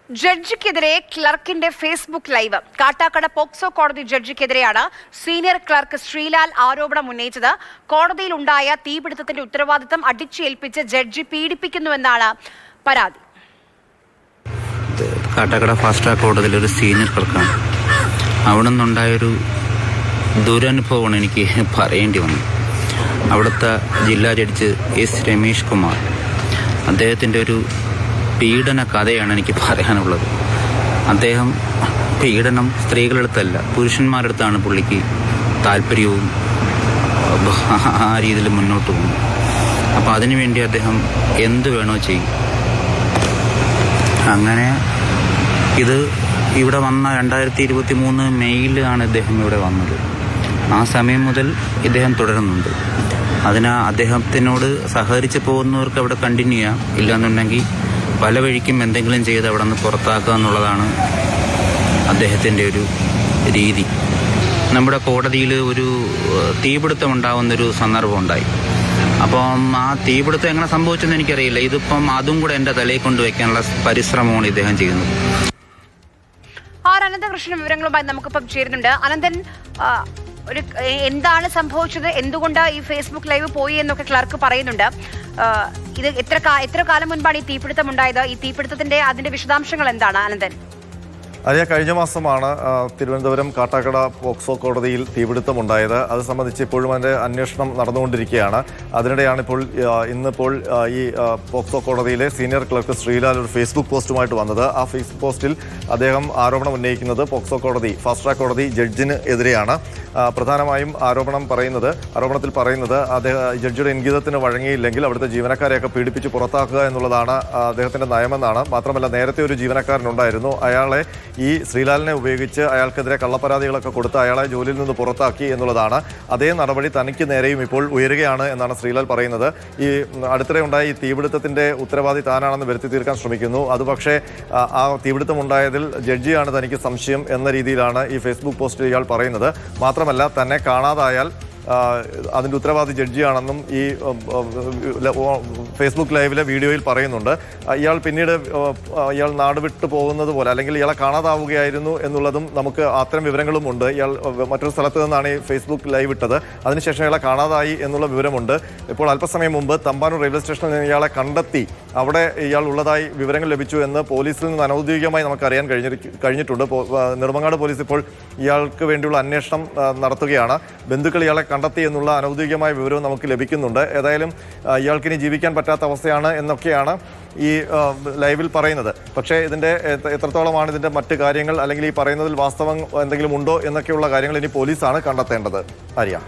ജഡ്ജിക്കെതിരെ ക്ലർക്കിന്റെ Facebook live. Kattakada POCSO കോടതി ജഡ്ജിക്കെതിരെയാണ് senior clerk Sreelal ആരോപണം ഉന്നയിച്ചത്. കോടതിയിൽ ഉണ്ടായ തീപിടുത്തത്തിന്റെ ഉത്തരവാദിത്തം അടിച്ചേൽപ്പിച്ച് ജഡ്ജി പീഡിപ്പിക്കുന്നുവെന്നാണ് പരാതി. കാട്ടാക്കട ഫാസ്റ്റ് ട്രാക്ക് കോടതിയിൽ ഒരു സീനിയർ ക്ലർക്കാണ്. അവിടെ നിന്നുണ്ടായൊരു ദുരനുഭവമാണ് എനിക്ക് പറയേണ്ടി വന്നത്. അവിടുത്തെ ജില്ലാ ജഡ്ജി എസ് രമേഷ് കുമാർ, അദ്ദേഹത്തിൻ്റെ ഒരു പീഡന കഥയാണ് എനിക്ക് പറയാനുള്ളത്. അദ്ദേഹം പീഡനം സ്ത്രീകളെടുത്തല്ല, പുരുഷന്മാരെടുത്താണ് പുള്ളിക്ക് താല്പര്യവും ആ രീതിയിൽ മുന്നോട്ട് പോകും. അപ്പോൾ അതിനുവേണ്ടി അദ്ദേഹം എന്ത് വേണോ ചെയ്യും. അങ്ങനെ ഇത് ഇവിടെ വന്ന 2023 മെയ്യിലാണ് ഇദ്ദേഹം ഇവിടെ വന്നത്. ആ സമയം മുതൽ ഇദ്ദേഹം തുടരുന്നുണ്ട്. അദ്ദേഹത്തിനോട് സഹകരിച്ച് പോകുന്നവർക്ക് അവിടെ കണ്ടിന്യൂ ചെയ്യാം, ഇല്ലയെന്നുണ്ടെങ്കിൽ പല വഴിക്കും എന്തെങ്കിലും ചെയ്ത് അവിടെ നിന്ന് പുറത്താക്കുക എന്നുള്ളതാണ് അദ്ദേഹത്തിൻ്റെ ഒരു രീതി. നമ്മുടെ കോടതിയിൽ ഒരു തീപിടുത്തം ഉണ്ടാകുന്നൊരു സന്ദർഭം ഉണ്ടായി. അപ്പം ആ തീപിടുത്തം എങ്ങനെ സംഭവിച്ചെന്ന് എനിക്കറിയില്ല. ഇതിപ്പം അതും കൂടെ എൻ്റെ തലയിൽ കൊണ്ടുവയ്ക്കാനുള്ള പരിശ്രമമാണ് ഇദ്ദേഹം ചെയ്യുന്നത്. അനന്തകൃഷ്ണൻ വിവരങ്ങളുമായി നമുക്കിപ്പം ചേരുന്നുണ്ട്. അനന്തൻ, എന്താണ് സംഭവിച്ചത്, എന്തുകൊണ്ട് ഈ ഫേസ്ബുക്ക് ലൈവ് പോയി എന്നൊക്കെ ക്ലർക്ക് പറയുന്നുണ്ട്. ഇത് എത്ര കാലം മുൻപാണ് ഈ തീപിടുത്തം ഉണ്ടായത്? ഈ തീപിടുത്തത്തിന്റെ അതിന്റെ വിശദാംശങ്ങൾ എന്താണ് അനന്തൻ? അതെ, കഴിഞ്ഞ മാസമാണ് തിരുവനന്തപുരം കാട്ടാക്കട പോക്സോ കോടതിയിൽ തീപിടുത്തമുണ്ടായത്. അത് സംബന്ധിച്ച് ഇപ്പോഴും അതിൻ്റെ അന്വേഷണം നടന്നുകൊണ്ടിരിക്കുകയാണ്. അതിനിടെയാണ് ഇന്നിപ്പോൾ ഈ പോക്സോ കോടതിയിലെ സീനിയർ ക്ലർക്ക് ശ്രീലാൽ ഒരു ഫേസ്ബുക്ക് പോസ്റ്റുമായിട്ട് വന്നത്. ആ ഫേസ്ബുക്ക് പോസ്റ്റിൽ അദ്ദേഹം ആരോപണം ഉന്നയിക്കുന്നത് പോക്സോ കോടതി ഫാസ്റ്റ് ട്രാക്ക് കോടതി ജഡ്ജിന് എതിരെയാണ്. പ്രധാനമായും ആരോപണത്തിൽ പറയുന്നത് ജഡ്ജിയുടെ ഇംഗിതത്തിന് വഴങ്ങിയില്ലെങ്കിൽ അവിടുത്തെ ജീവനക്കാരെയൊക്കെ പീഡിപ്പിച്ച് പുറത്താക്കുക എന്നുള്ളതാണ് അദ്ദേഹത്തിൻ്റെ നയമെന്നാണ്. മാത്രമല്ല, നേരത്തെ ഒരു ജീവനക്കാരനുണ്ടായിരുന്നു. അയാളെ ഈ ശ്രീലാലിനെ ഉപയോഗിച്ച് അയാൾക്കെതിരെ കള്ളപ്പരാതികളൊക്കെ കൊടുത്ത് അയാളെ ജോലിയിൽ നിന്ന് പുറത്താക്കി എന്നുള്ളതാണ്. അതേ നടപടി തനിക്ക് നേരെയും ഇപ്പോൾ ഉയരുകയാണ് എന്നാണ് ശ്രീലാൽ പറയുന്നത്. ഈ അടുത്തിടെ ഉണ്ടായ ഈ തീപിടുത്തത്തിൻ്റെ ഉത്തരവാദി താനാണെന്ന് വരുത്തി തീർക്കാൻ ശ്രമിക്കുന്നു. അത് പക്ഷേ ആ തീപിടുത്തം ഉണ്ടായതിൽ ജഡ്ജിയാണ് തനിക്ക് സംശയം എന്ന രീതിയിലാണ് ഈ ഫേസ്ബുക്ക് പോസ്റ്റിൽ ഇയാൾ പറയുന്നത്. മാത്രമല്ല, തന്നെ കാണാതായാൽ അതിൻ്റെ ഉത്തരവാദി ജഡ്ജിയാണെന്നും ഈ ഫേസ്ബുക്ക് ലൈവിലെ വീഡിയോയിൽ പറയുന്നുണ്ട്. ഇയാൾ നാട് വിട്ടു പോകുന്നത് പോലെ, അല്ലെങ്കിൽ ഇയാളെ കാണാതാവുകയായിരുന്നു എന്നുള്ളതും നമുക്ക് അത്തരം വിവരങ്ങളും ഉണ്ട്. ഇയാൾ മറ്റൊരു സ്ഥലത്ത് നിന്നാണ് ഈ ഫേസ്ബുക്ക് ലൈവ് ഇട്ടത്. അതിനുശേഷം ഇയാളെ കാണാതായി എന്നുള്ള വിവരമുണ്ട്. ഇപ്പോൾ അല്പസമയം മുമ്പ് തമ്പാനൂർ റെയിൽവേ സ്റ്റേഷനിൽ നിന്ന് ഇയാളെ കണ്ടെത്തി അവിടെ ഇയാൾ ഉള്ളതായി വിവരങ്ങൾ ലഭിച്ചു എന്ന് പോലീസിൽ നിന്ന് അനൗദ്യോഗികമായി നമുക്ക് അറിയാൻ കഴിഞ്ഞിട്ടുണ്ട്. നെടുമങ്ങാട് പോലീസ് ഇപ്പോൾ ഇയാൾക്ക് വേണ്ടിയുള്ള അന്വേഷണം നടത്തുകയാണ്. ബന്ധുക്കൾ ഇയാളെ കണ്ടെത്തി എന്നുള്ള അനൗദ്യോഗികമായ വിവരവും നമുക്ക് ലഭിക്കുന്നുണ്ട്. ഏതായാലും ഇയാൾക്കിനി ജീവിക്കാൻ പറ്റാത്ത അവസ്ഥയാണ് എന്നൊക്കെയാണ് ഈ ലൈവിൽ പറയുന്നത്. പക്ഷേ ഇതിൻ്റെ എത്രത്തോളമാണ് ഇതിൻ്റെ മറ്റ് കാര്യങ്ങൾ, അല്ലെങ്കിൽ ഈ പറയുന്നതിൽ വാസ്തവം എന്തെങ്കിലും ഉണ്ടോ എന്നൊക്കെയുള്ള കാര്യങ്ങൾ ഇനി പോലീസാണ് കണ്ടെത്തേണ്ടത്. അറിയാം.